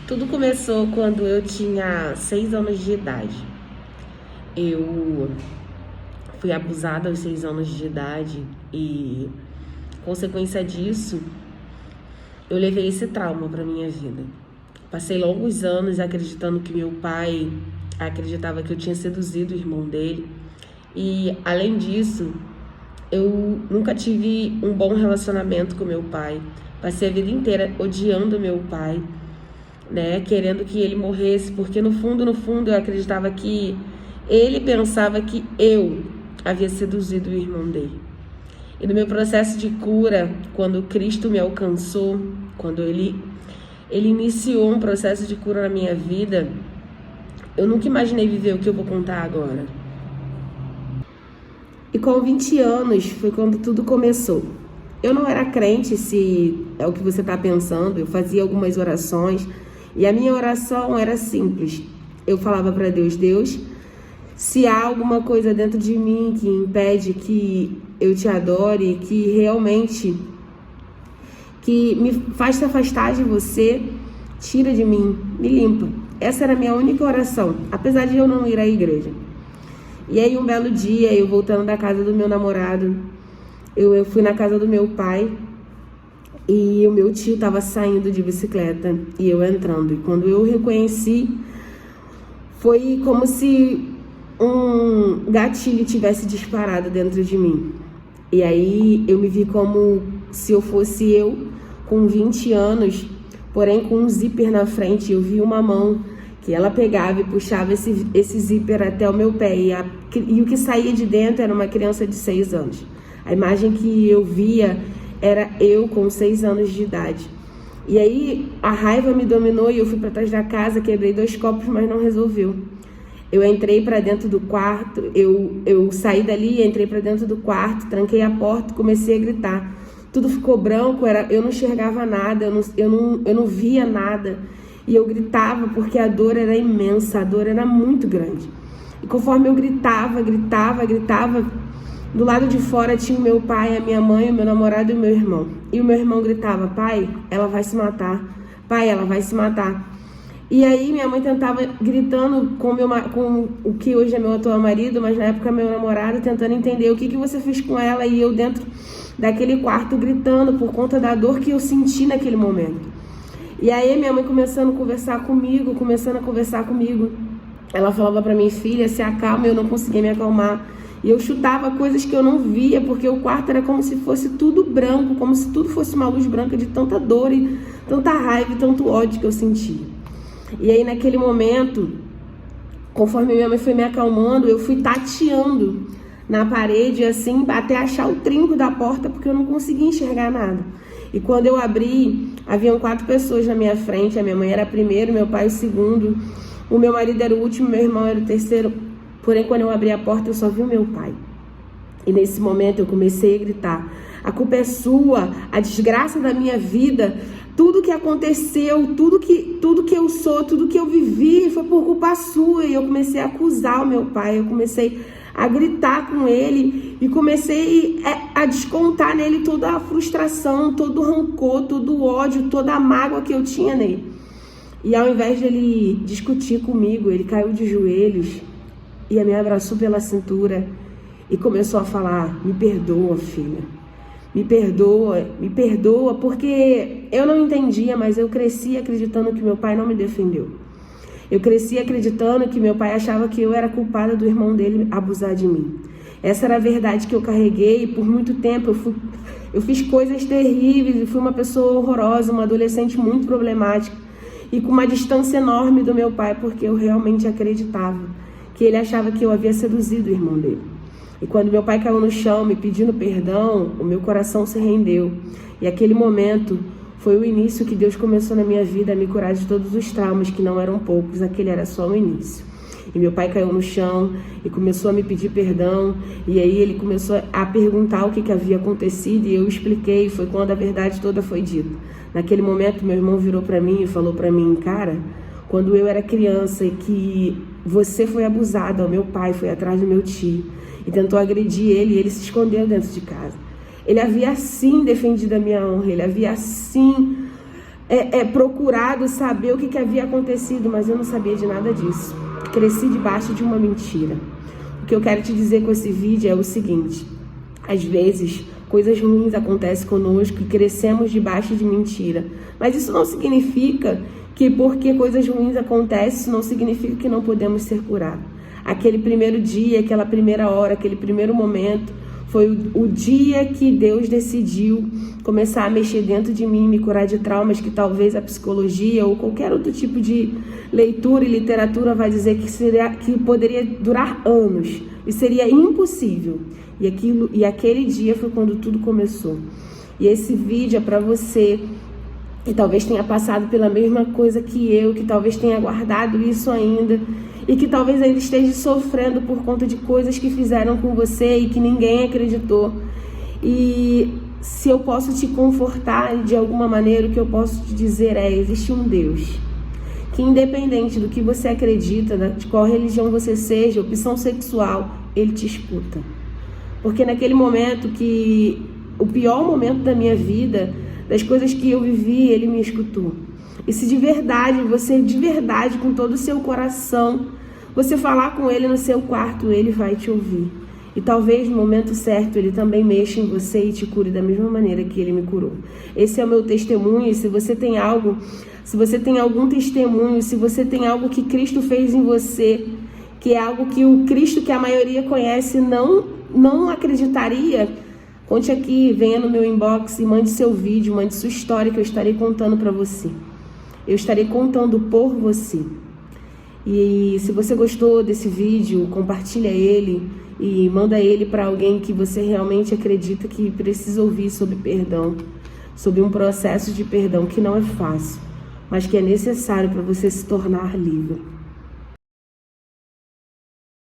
Tudo começou quando eu tinha 6 anos de idade. Eu fui abusada aos 6 anos de idade e, consequência disso, eu levei esse trauma para minha vida. Passei longos anos acreditando que meu pai acreditava que eu tinha seduzido o irmão dele. E, além disso, eu nunca tive um bom relacionamento com meu pai. Passei a vida inteira odiando meu pai, né, querendo que ele morresse, porque no fundo eu acreditava que ele pensava que eu havia seduzido o irmão dele. E no meu processo de cura, quando Cristo me alcançou, quando ele iniciou um processo de cura na minha vida, eu nunca imaginei viver o que eu vou contar agora. E com 20 anos foi quando tudo começou. Eu não era crente, se é o que você está pensando. Eu fazia algumas orações e a minha oração era simples. Eu falava para Deus: Deus, se há alguma coisa dentro de mim que impede que eu te adore, que realmente que me faz se afastar de você, tira de mim, me limpa. Essa era a minha única oração, apesar de eu não ir à igreja. E aí um belo dia, eu voltando da casa do meu namorado, eu fui na casa do meu pai e o meu tio estava saindo de bicicleta e eu entrando. E quando eu reconheci, foi como se um gatilho tivesse disparado dentro de mim. E aí eu me vi como se eu fosse eu, com 20 anos, porém com um zíper na frente. Eu vi uma mão que ela pegava e puxava esse zíper até o meu pé. E o que saía de dentro era uma criança de 6 anos. A imagem que eu via era eu com 6 anos de idade. E aí a raiva me dominou e eu fui para trás da casa, quebrei 2 copos, mas não resolveu. Eu entrei para dentro do quarto, eu saí dali, entrei para dentro do quarto, tranquei a porta e comecei a gritar. Tudo ficou branco, eu não enxergava nada, eu não via nada. E eu gritava porque a dor era imensa, a dor era muito grande. E conforme eu gritava, do lado de fora tinha o meu pai, a minha mãe, o meu namorado e o meu irmão. E o meu irmão gritava: pai, ela vai se matar. Pai, ela vai se matar. E aí minha mãe tentava, gritando com o que hoje é meu atual marido, mas na época meu namorado, tentando entender o que você fez com ela. E eu dentro daquele quarto gritando por conta da dor que eu senti naquele momento. E aí minha mãe começando a conversar comigo. Ela falava pra mim: filha, se acalma. Eu não conseguia me acalmar. E eu chutava coisas que eu não via, porque o quarto era como se fosse tudo branco, como se tudo fosse uma luz branca de tanta dor e tanta raiva e tanto ódio que eu sentia. E aí naquele momento, conforme minha mãe foi me acalmando, eu fui tateando na parede assim, até achar o trinco da porta, porque eu não conseguia enxergar nada. E quando eu abri, haviam 4 pessoas na minha frente. A minha mãe era a primeira, meu pai o segundo, o meu marido era o último, meu irmão era o terceiro. Porém, quando eu abri a porta, eu só vi o meu pai. E nesse momento eu comecei a gritar: a culpa é sua, a desgraça da minha vida, tudo que aconteceu, tudo que eu sou, tudo que eu vivi foi por culpa sua. E eu comecei a acusar o meu pai, eu comecei a gritar com ele e comecei a descontar nele toda a frustração, todo o rancor, todo o ódio, toda a mágoa que eu tinha nele. E ao invés de ele discutir comigo, ele caiu de joelhos e me abraçou pela cintura e começou a falar: me perdoa, filha, me perdoa, porque eu não entendia, mas eu cresci acreditando que meu pai não me defendeu. Eu cresci acreditando que meu pai achava que eu era culpada do irmão dele abusar de mim. Essa era a verdade que eu carreguei, e por muito tempo eu fiz coisas terríveis e fui uma pessoa horrorosa, uma adolescente muito problemática e com uma distância enorme do meu pai, porque eu realmente acreditava que ele achava que eu havia seduzido o irmão dele. E quando meu pai caiu no chão me pedindo perdão, o meu coração se rendeu. E aquele momento foi o início que Deus começou na minha vida a me curar de todos os traumas, que não eram poucos, aquele era só o início. E meu pai caiu no chão e começou a me pedir perdão. E aí ele começou a perguntar o que havia acontecido e eu expliquei. E foi quando a verdade toda foi dita. Naquele momento meu irmão virou para mim e falou para mim: cara, quando eu era criança e que você foi abusada, o meu pai foi atrás do meu tio e tentou agredir ele, e ele se escondeu dentro de casa. Ele havia sim defendido a minha honra, ele havia sim procurado saber o que havia acontecido, mas eu não sabia de nada disso. Cresci debaixo de uma mentira. O que eu quero te dizer com esse vídeo é o seguinte: às vezes coisas ruins acontecem conosco e crescemos debaixo de mentira, mas isso não significa que porque coisas ruins acontecem, isso não significa que não podemos ser curados. Aquele primeiro dia, aquela primeira hora, aquele primeiro momento foi o dia que Deus decidiu começar a mexer dentro de mim, me curar de traumas que talvez a psicologia ou qualquer outro tipo de leitura e literatura vai dizer que poderia durar anos e seria impossível. E aquele dia foi quando tudo começou. E esse vídeo é para você que talvez tenha passado pela mesma coisa que eu, que talvez tenha guardado isso ainda e que talvez ainda esteja sofrendo por conta de coisas que fizeram com você e que ninguém acreditou. E se eu posso te confortar de alguma maneira, o que eu posso te dizer existe um Deus que, independente do que você acredita, de qual religião você seja, opção sexual, Ele te escuta. Porque naquele momento o pior momento da minha vida, das coisas que eu vivi, Ele me escutou. E se de verdade, com todo o seu coração, você falar com Ele no seu quarto, Ele vai te ouvir. E talvez no momento certo Ele também mexa em você e te cure da mesma maneira que Ele me curou. Esse é o meu testemunho. E se você tem algum testemunho, se você tem algo que Cristo fez em você, que é algo que o Cristo que a maioria conhece não acreditaria, conte aqui, venha no meu inbox e mande seu vídeo, mande sua história que eu estarei contando para você. Eu estarei contando por você. E se você gostou desse vídeo, compartilha ele e manda ele para alguém que você realmente acredita que precisa ouvir sobre perdão, sobre um processo de perdão que não é fácil, mas que é necessário para você se tornar livre.